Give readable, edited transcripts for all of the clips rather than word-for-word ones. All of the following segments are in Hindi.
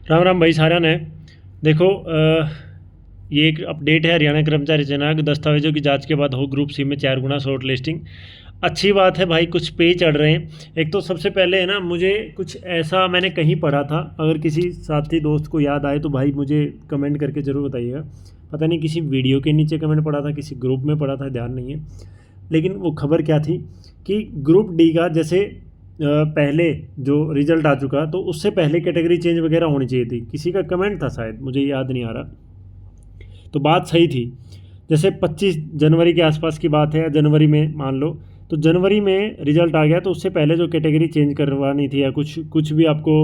राम राम भाई सारा ने देखो ये एक अपडेट है। हरियाणा कर्मचारी चयन दस्तावेजों की जांच के बाद हो ग्रुप सी में 4 गुना शॉर्ट लिस्टिंग। अच्छी बात है भाई, कुछ पे चढ़ रहे हैं। एक तो सबसे पहले है ना, मुझे कुछ ऐसा मैंने कहीं पढ़ा था, अगर किसी साथी दोस्त को याद आए तो भाई मुझे कमेंट करके ज़रूर बताइएगा। पता नहीं किसी वीडियो के नीचे कमेंट पढ़ा था, किसी ग्रुप में पढ़ा था, ध्यान नहीं है। लेकिन वो खबर क्या थी कि ग्रुप डी का जैसे पहले जो रिज़ल्ट आ चुका तो उससे पहले कैटेगरी चेंज वगैरह होनी चाहिए थी। किसी का कमेंट था शायद, मुझे याद नहीं आ रहा। तो बात सही थी। जैसे 25 जनवरी के आसपास की बात है, या जनवरी में मान लो, तो जनवरी में रिज़ल्ट आ गया तो उससे पहले जो कैटेगरी चेंज करवानी थी या कुछ कुछ भी आपको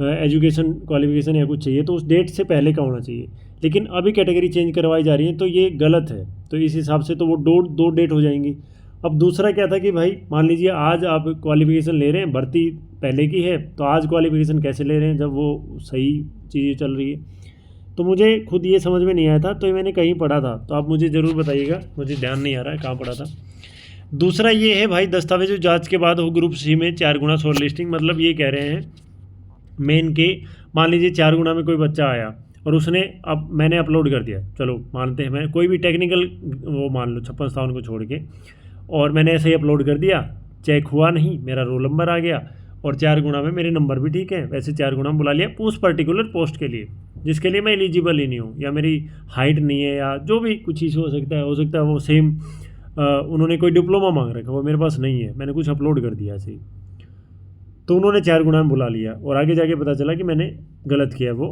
एजुकेशन क्वालिफिकेशन या कुछ चाहिए तो उस डेट से पहले का होना चाहिए। लेकिन अभी कैटेगरी चेंज करवाई जा रही है तो ये गलत है। तो इस हिसाब से तो वो दो डेट हो जाएंगी। अब दूसरा क्या था कि भाई मान लीजिए आज आप क्वालिफिकेशन ले रहे हैं, भर्ती पहले की है, तो आज क्वालिफिकेशन कैसे ले रहे हैं जब वो सही चीज़ें चल रही है। तो मुझे खुद ये समझ में नहीं आया था, तो ये मैंने कहीं पढ़ा था, तो आप मुझे ज़रूर बताइएगा, मुझे ध्यान नहीं आ रहा है कहाँ पढ़ा था। दूसरा ये है भाई, दस्तावेज जांच के बाद हो ग्रुप सी में 4 गुना शॉर्ट लिस्टिंग। मतलब ये कह रहे हैं मेन के, मान लीजिए 4 गुना में कोई बच्चा आया और उसने, अब मैंने अपलोड कर दिया, चलो मानते हैं, मैं कोई भी टेक्निकल वो मान लो 56 को छोड़ के, और मैंने ऐसे ही अपलोड कर दिया, चेक हुआ नहीं, मेरा रोल नंबर आ गया और 4 गुना में मेरे नंबर भी ठीक है, वैसे 4 गुना बुला लिया उस पर्टिकुलर पोस्ट के लिए जिसके लिए मैं एलिजिबल ही नहीं हूँ, या मेरी हाइट नहीं है, या जो भी कुछ इशू हो सकता है वो सेम उन्होंने कोई डिप्लोमा मांग रखा, वो मेरे पास नहीं है, मैंने कुछ अपलोड कर दिया ऐसे ही, तो उन्होंने 4 गुना में बुला लिया और आगे जाके पता चला कि मैंने गलत किया वो,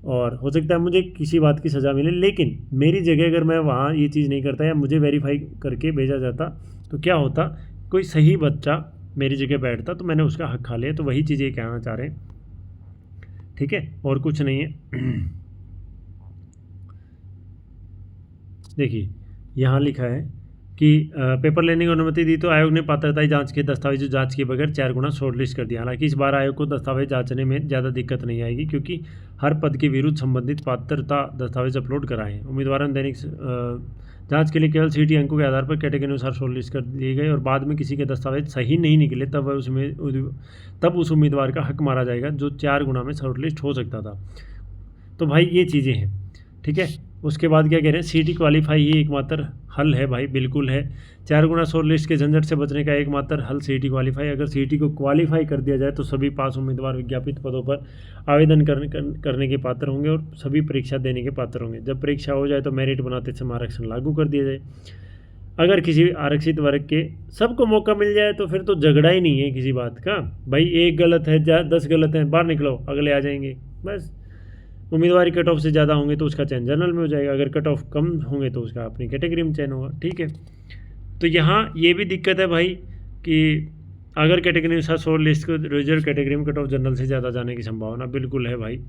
और हो सकता है मुझे किसी बात की सज़ा मिले। लेकिन मेरी जगह अगर मैं वहाँ ये चीज़ नहीं करता या मुझे वेरीफाई करके भेजा जाता तो क्या होता, कोई सही बच्चा मेरी जगह बैठता तो मैंने उसका हक खा लिया। तो वही चीज़ ये कहना चाह रहे हैं, ठीक है, और कुछ नहीं है। देखिए यहाँ लिखा है कि पेपर लेने की अनुमति दी तो आयोग ने पात्रता जांच के दस्तावेज जांच के बगैर 4 गुना शॉर्टलिस्ट कर दिया। हालांकि इस बार आयोग को दस्तावेज जांचने में ज़्यादा दिक्कत नहीं आएगी क्योंकि हर पद के विरुद्ध संबंधित पात्रता दस्तावेज अपलोड कराए हैं। उम्मीदवारों ने दैनिक जांच के लिए केवल सीटी अंकों के आधार पर कैटेगरी अनुसार शॉर्टलिस्ट कर दिए गए और बाद में किसी के दस्तावेज सही नहीं निकले तब उस उम्मीदवार का हक मारा जाएगा जो 4 गुना में शॉर्टलिस्ट हो सकता था। तो भाई ये चीज़ें हैं, ठीक है। उसके बाद क्या कह रहे हैं, सीटी क्वालिफाई ही एकमात्र हल है भाई, बिल्कुल है। 4 गुना शॉर्ट लिस्ट के झंझट से बचने का एकमात्र हल सीटी क्वालिफाई। अगर सीटी को क्वालिफाई कर दिया जाए तो सभी पास उम्मीदवार विज्ञापित पदों पर आवेदन करने के पात्र होंगे और सभी परीक्षा देने के पात्र होंगे। जब परीक्षा हो जाए तो मेरिट बनाते समय आरक्षण लागू कर दिया जाए। अगर किसी आरक्षित वर्ग के सबको मौका मिल जाए तो फिर तो झगड़ा ही नहीं है किसी बात का। भाई एक गलत है, 10 गलत हैं, बाहर निकलो, अगले आ जाएंगे, बस। उम्मीदवारी कट ऑफ से ज़्यादा होंगे तो उसका चयन जनरल में हो जाएगा, अगर कट ऑफ कम होंगे तो उसका अपनी कैटेगरी में चयन होगा, ठीक है। तो यहाँ ये भी दिक्कत है भाई कि अगर कैटेगरी अनुसार शॉर्ट लिस्ट को रिजर्व कैटेगरी में कट ऑफ जनरल से ज़्यादा जाने की संभावना बिल्कुल है भाई।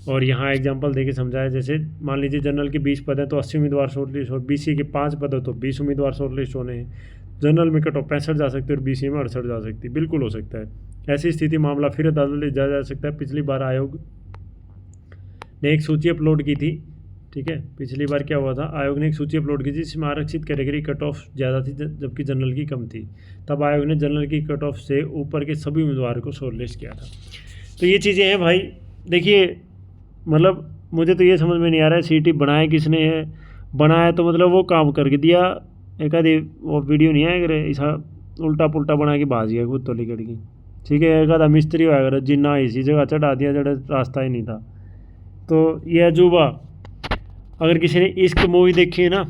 और यहाँ एग्जांपल देके समझाया, जैसे मान लीजिए जनरल के 20 पद हैं तो 80 उम्मीदवार शॉर्ट लिस्ट, और BC के 5 पद हैं तो 20 उम्मीदवार शॉर्ट लिस्ट होने हैं। जनरल में कट ऑफ 65 जा सकती है और BC में 68 जा सकती है, बिल्कुल हो सकता है। ऐसी स्थिति मामला फिर अदालत ले जाया जा सकता है। पिछली बार आयोग ने एक सूची अपलोड की थी, ठीक है। पिछली बार क्या हुआ था, आयोग ने एक सूची अपलोड की थी जिसमें आरक्षित कैटेगरी कट ऑफ ज़्यादा थी जबकि जनरल की कम थी। तब आयोग ने जनरल की कट ऑफ से ऊपर के सभी उम्मीदवारों को शॉर्ट लिस्ट किया था। तो ये चीज़ें हैं भाई। देखिए मतलब मुझे तो ये समझ में नहीं आ रहा है सीटी बनाया किसने है। बनाया तो मतलब वो काम करके दिया, एक आधी वो वीडियो नहीं आया करे, ऐसा उल्टा पुल्टा बना के भाज गया खुद तो लिकड़ की, ठीक है। एक आधा मिस्त्री होया करे जिन्ना इसी जगह चढ़ा दिया जड़ा रास्ता ही नहीं था। तो ये अजूबा, अगर किसी ने इश्क मूवी देखी है ना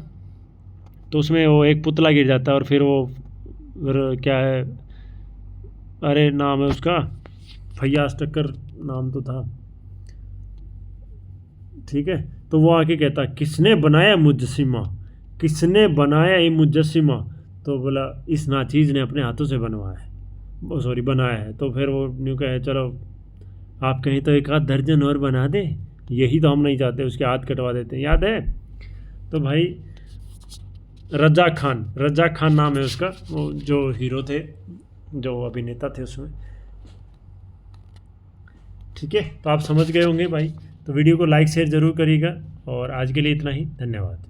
तो उसमें वो एक पुतला गिर जाता है और फिर क्या है, अरे नाम है उसका, फैयाज टक्कर नाम तो था, ठीक है। तो वो आके कहता किसने बनाया मुजस्सिमा, किसने बनाया ये मुजस्सिमा, तो बोला इस नाचीज़ ने अपने हाथों से बनवाया है, सॉरी बनाया है। तो फिर वो न्यू कहे चलो आप कहीं तो एक आध दर्जन और बना दे, यही तो हम नहीं चाहते, उसके हाथ कटवा देते हैं, याद है। तो भाई रजा खान नाम है उसका, वो जो हीरो थे, जो अभिनेता थे उसमें, ठीक है। तो आप समझ गए होंगे भाई। तो वीडियो को लाइक शेयर ज़रूर करिएगा और आज के लिए इतना ही, धन्यवाद।